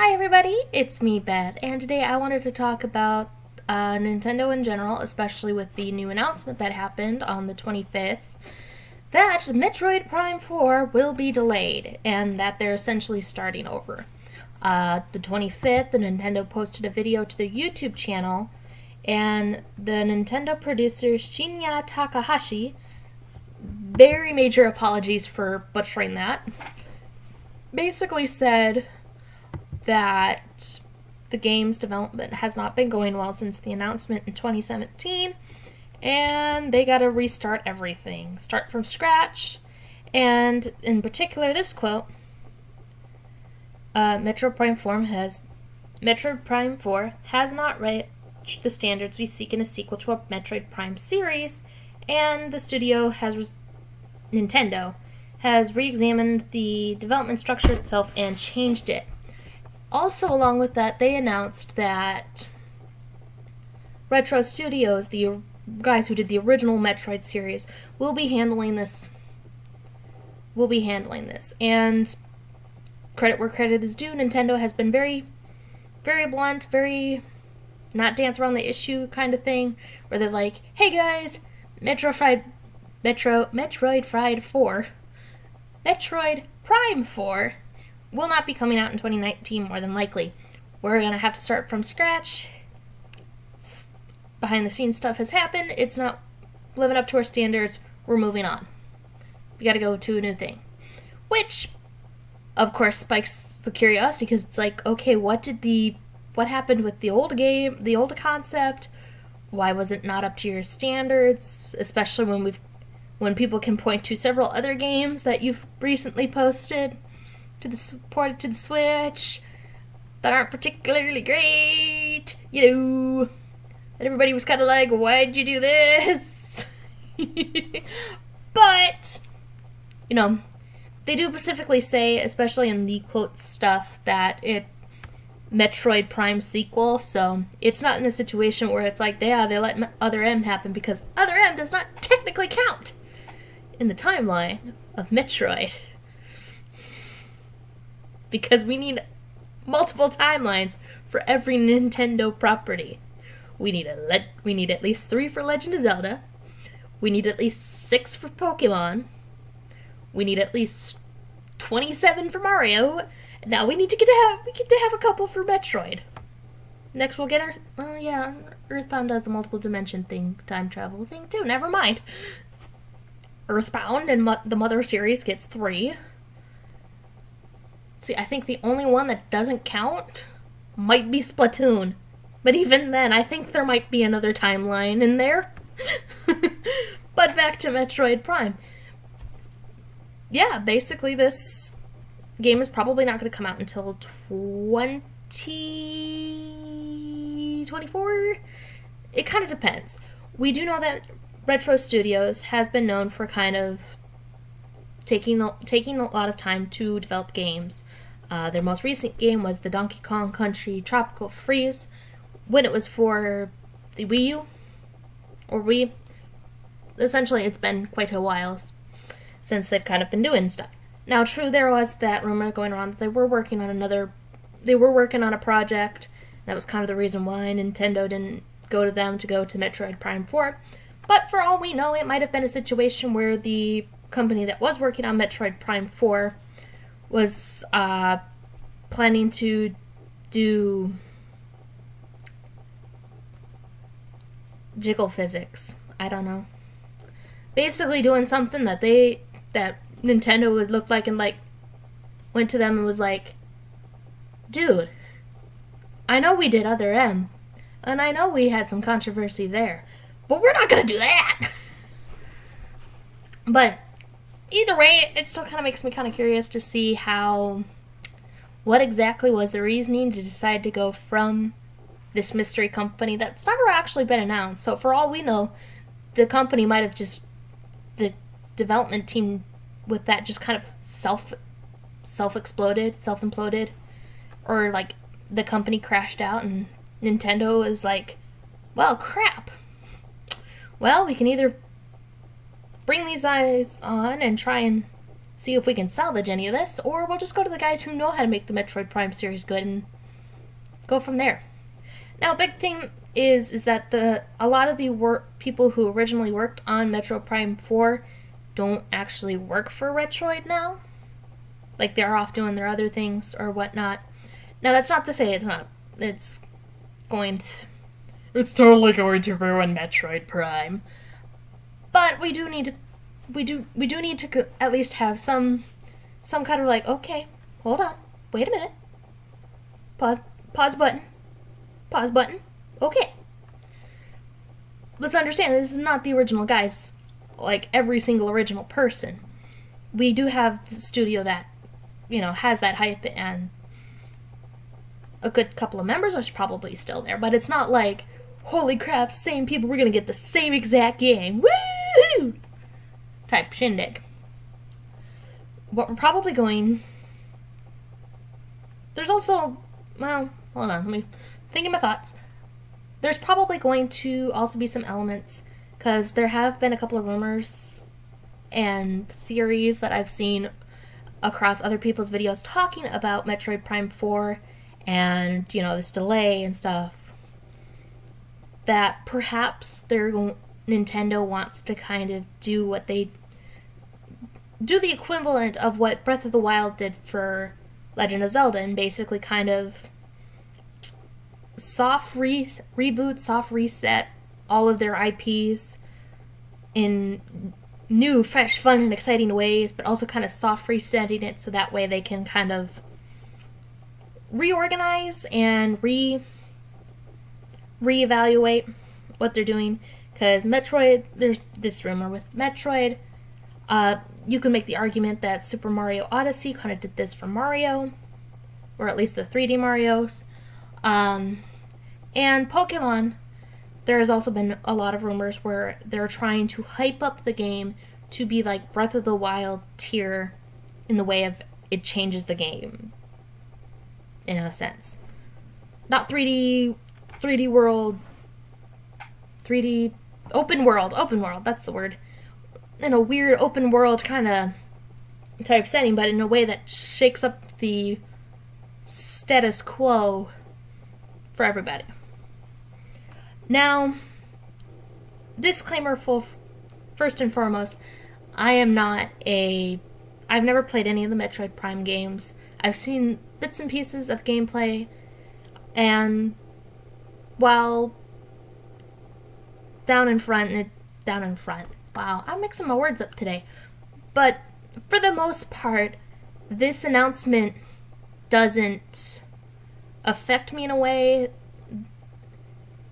Hi everybody, it's me, Beth, and today I wanted to talk about Nintendo in general, especially with the new announcement that happened on the 25th, that Metroid Prime 4 will be delayed, and that they're essentially starting over. The 25th, the Nintendo posted a video to their YouTube channel, and the Nintendo producer Shinya Takahashi, very major apologies for butchering that, basically said that the game's development has not been going well since the announcement in 2017, and they gotta restart everything, start from scratch. And in particular, this quote: Metroid Prime 4 has not reached the standards we seek in a sequel to a Metroid Prime series, and the studio Nintendo has re-examined the development structure itself and changed it. Also, along with that, they announced that Retro Studios, the guys who did the original Metroid series, will be handling this. And credit where credit is due, Nintendo has been very, very blunt, very not dance around the issue kind of thing, where they're like, "Hey guys, Metroid Prime 4 will not be coming out in 2019, more than likely. We're gonna have to start from scratch. Behind the scenes stuff has happened. It's not living up to our standards. We're moving on. We gotta go to a new thing." Which, of course, spikes the curiosity, because it's like, okay, what happened with the old game, the old concept? Why was it not up to your standards? Especially when people can point to several other games that you've recently posted ported to the Switch that aren't particularly great, and everybody was kind of like, "Why'd you do this?" But they do specifically say, especially in the quote stuff, that Metroid Prime sequel, so it's not in a situation where it's like, they let Other M happen, because Other M does not technically count in the timeline of Metroid. Because we need multiple timelines for every Nintendo property. We need at least 3 for Legend of Zelda. We need at least 6 for Pokemon. We need at least 27 for Mario. And now we get to have a couple for Metroid. Next we'll get Earthbound does the multiple dimension thing, time travel thing too. Never mind. Earthbound and the Mother series gets 3. See, I think the only one that doesn't count might be Splatoon. But even then, I think there might be another timeline in there. But back to Metroid Prime. Yeah, basically this game is probably not going to come out until 2024? It kind of depends. We do know that Retro Studios has been known for kind of taking a lot of time to develop games. Their most recent game was the Donkey Kong Country Tropical Freeze, when it was for the Wii U, or Wii. Essentially, it's been quite a while since they've kind of been doing stuff. Now, true, there was that rumor going around that they were working on a project. That was kind of the reason why Nintendo didn't go to them to go to Metroid Prime 4. But for all we know, it might have been a situation where the company that was working on Metroid Prime 4 was planning to do jiggle physics. I don't know. Basically doing something that Nintendo would look like, and went to them and was like, "Dude, I know we did Other M, and I know we had some controversy there, but we're not gonna do that." But either way, it still kind of makes me kind of curious to see what exactly was the reasoning to decide to go from this mystery company that's never actually been announced. So for all we know, the company might have the development team with that just kind of self-imploded, or the company crashed out and Nintendo is like, "Well, crap. Well, we can either bring these guys on and try and see if we can salvage any of this, or we'll just go to the guys who know how to make the Metroid Prime series good and go from there. Now, a big thing is that a lot of the people who originally worked on Metroid Prime 4 don't actually work for Metroid now. Like, they're off doing their other things or whatnot. Now, that's not to say it's totally going to ruin Metroid Prime. But we do need to at least have some kind of like, okay, hold on, wait a minute, pause button, okay. Let's understand, this is not the original guys, like every single original person. We do have the studio that, has that hype, and a good couple of members are probably still there, but it's not like, holy crap, same people, we're gonna get the same exact game, woohoo! Type shindig. What we're probably going... There's also... Well, hold on, let me think of my thoughts. There's probably going to also be some elements, because there have been a couple of rumors and theories that I've seen across other people's videos talking about Metroid Prime 4 and, this delay and stuff, that perhaps Nintendo wants to kind of do the equivalent of what Breath of the Wild did for Legend of Zelda, and basically kind of soft reboot, soft reset all of their IPs in new, fresh, fun, and exciting ways, but also kind of soft resetting it so that way they can kind of reorganize and reevaluate what they're doing. Because Metroid, there's this rumor with Metroid, you can make the argument that Super Mario Odyssey kind of did this for Mario, or at least the 3D Marios. And Pokemon, there has also been a lot of rumors where they're trying to hype up the game to be like Breath of the Wild tier in the way of it changes the game, in a sense. Not 3D world, 3D open world, that's the word. In a weird open world kind of type setting, but in a way that shakes up the status quo for everybody. Now, disclaimer first and foremost, I've never played any of the Metroid Prime games. I've seen bits and pieces of gameplay, and while down in front, wow, I'm mixing my words up today. But for the most part, this announcement doesn't affect me in a way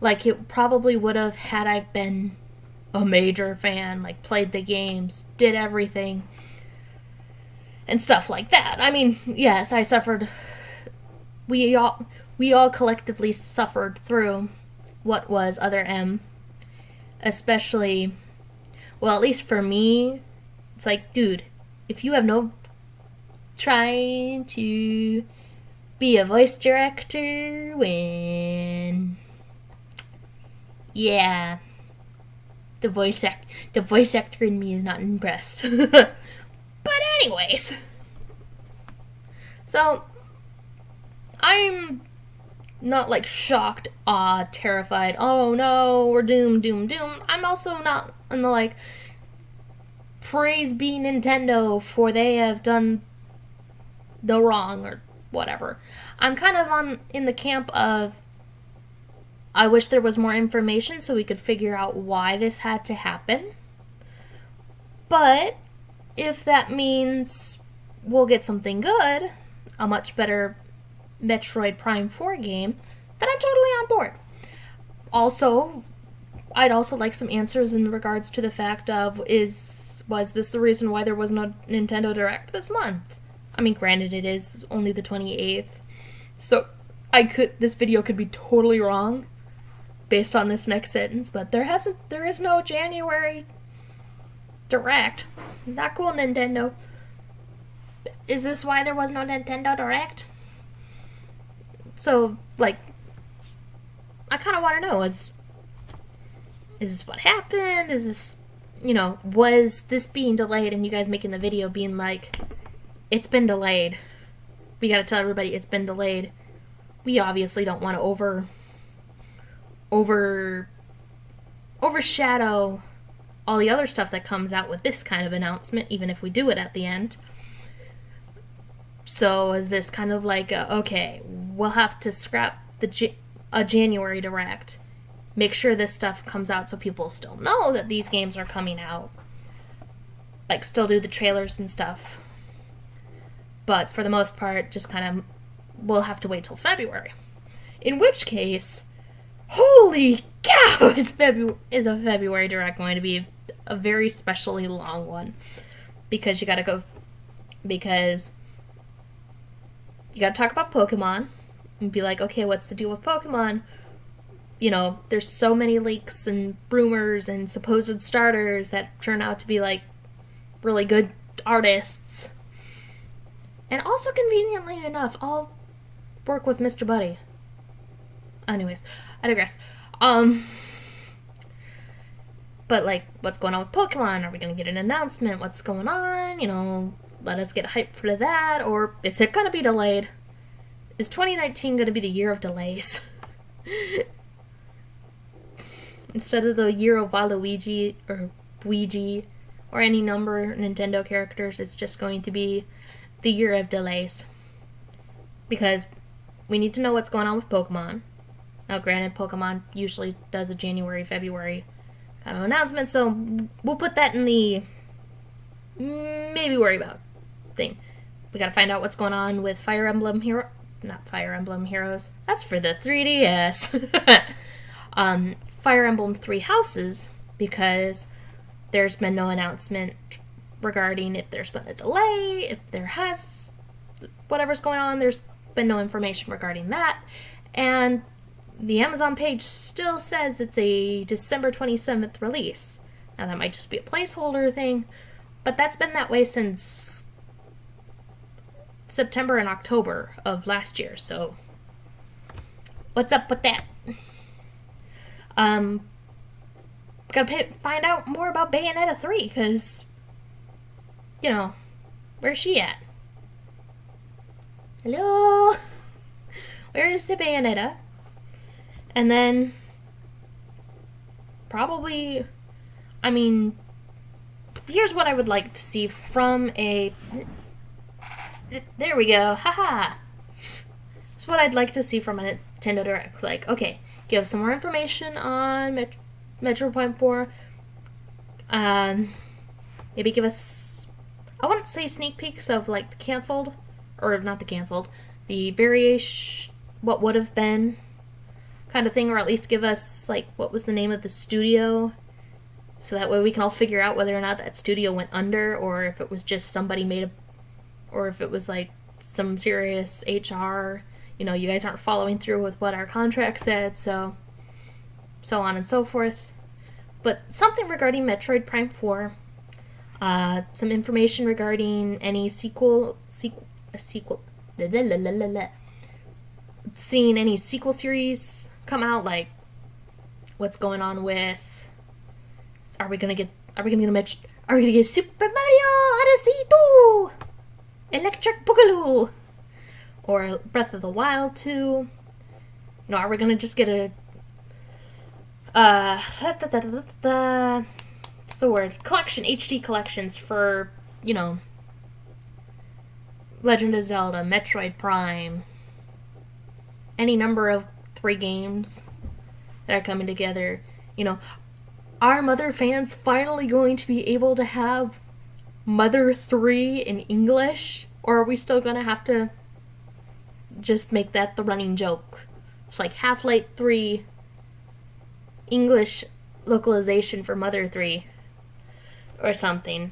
like it probably would have had I been a major fan, like played the games, did everything, and stuff like that. I mean, yes, I suffered. We all collectively suffered through what was Other M. Especially, well, at least for me, it's like, dude, if you have no trying to be a voice director when, yeah, the voice actor in me is not impressed. But anyways, so I'm not like shocked, terrified, oh no, we're doomed. I'm also not in the like, praise be Nintendo for they have done no wrong or whatever. I'm kind of in the camp of, I wish there was more information so we could figure out why this had to happen. But if that means we'll get something good, a much better Metroid Prime 4 game, then I'm totally on board. Also, I'd also like some answers in regards to the fact of, was this the reason why there was no Nintendo Direct this month? I mean, granted, it is only the 28th, so this video could be totally wrong based on this next sentence, but there is no January Direct. Not cool, Nintendo. Is this why there was no Nintendo Direct? So, like, I kind of want to know, is this what happened? Is this, was this being delayed and you guys making the video being like, it's been delayed. We gotta tell everybody it's been delayed. We obviously don't want to overshadow all the other stuff that comes out with this kind of announcement, even if we do it at the end. So is this kind of like, okay, we'll have to scrap a January Direct. Make sure this stuff comes out so people still know that these games are coming out. Like, still do the trailers and stuff. But for the most part, just kind of, we'll have to wait till February. In which case, holy cow, is a February Direct going to be a very specially long one. Because you gotta talk about Pokemon, and be like, okay, what's the deal with Pokemon? There's so many leaks and rumors and supposed starters that turn out to be, like, really good artists. And also, conveniently enough, I'll work with Mr. Buddy. Anyways, I digress. But, like, what's going on with Pokemon? Are we gonna get an announcement? What's going on? Let us get hyped for that. Or is it gonna be delayed? Is 2019 gonna be the year of delays? Instead of the year of Waluigi or Ouija or any number of Nintendo characters, it's just going to be the year of delays. Because we need to know what's going on with Pokemon. Now, granted, Pokemon usually does a January, February kind of announcement, so we'll put that in the maybe worry about thing. We gotta find out what's going on with Fire Emblem Heroes. That's for the 3DS. Fire Emblem Three Houses, because there's been no announcement regarding if there's been a delay, if there has whatever's going on. There's been no information regarding that, and the Amazon page still says it's a December 27th release. Now that might just be a placeholder thing, but that's been that way since September and October of last year, so what's up with that? Gotta find out more about Bayonetta 3, because, where's she at? Hello? Where is the Bayonetta? And then, probably, here's what I would like to see from a... There we go, haha! That's what I'd like to see from a Nintendo Direct. Like, okay, give us some more information on Metroid Prime 4. Maybe give us, I wouldn't say sneak peeks of, like, the canceled, or not the canceled, the variation, what would have been kind of thing, or at least give us, like, what was the name of the studio, so that way we can all figure out whether or not that studio went under, or if it was just somebody or if it was, like, some serious HR, you guys aren't following through with what our contract said, so on and so forth. But something regarding Metroid Prime 4, some information regarding any seeing any sequel series come out, like what's going on with, are we gonna get Super Mario Odyssey 2, Electric Boogaloo, or Breath of the Wild 2? Are we gonna just get a what's the word? HD collections for, Legend of Zelda, Metroid Prime, any number of 3 games that are coming together. Are Mother fans finally going to be able to have Mother 3 in English? Or are we still going to have to just make that the running joke? It's like Half-Life 3 English localization for Mother 3 or something.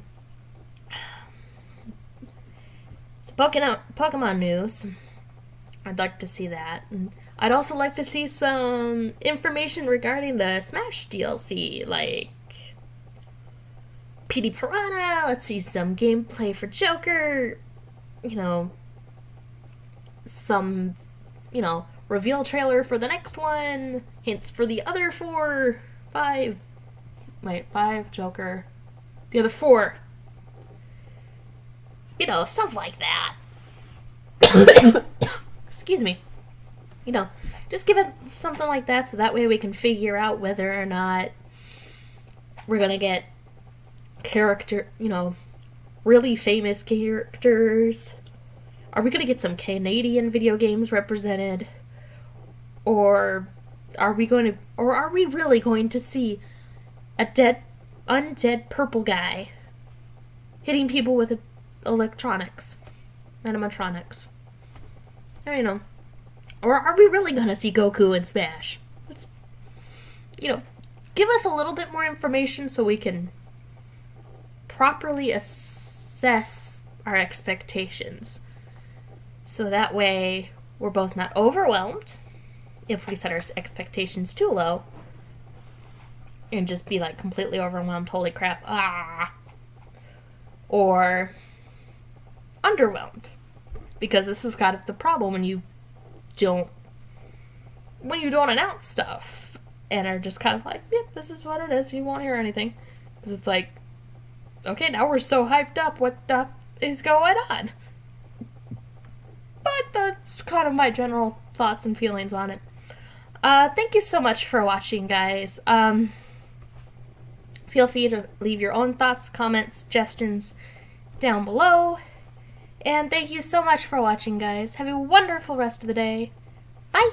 So Pokemon news, I'd like to see that. And I'd also like to see some information regarding the Smash DLC, like PD Piranha. Let's see some gameplay for Joker, some, reveal trailer for the next one, hints for the other 5 Joker, the other 4. You know, stuff like that. Excuse me. You know, just give it something like that so that way we can figure out whether or not we're gonna get really famous characters. Are we gonna get some Canadian video games represented? Or are we really going to see a undead purple guy hitting people with electronics, animatronics? You know, or are we really gonna see Goku in Smash? Give us a little bit more information so we can properly assess our expectations. So that way we're both not overwhelmed if we set our expectations too low and just be like completely overwhelmed, holy crap, or underwhelmed. Because this is kind of the problem when you don't announce stuff and are just kind of like, yep, this is what it is, you won't hear anything. Because it's like, okay, now we're so hyped up, what the is going on? But that's kind of my general thoughts and feelings on it. Thank you so much for watching, guys. Feel free to leave your own thoughts, comments, suggestions down below. And thank you so much for watching, guys. Have a wonderful rest of the day. Bye!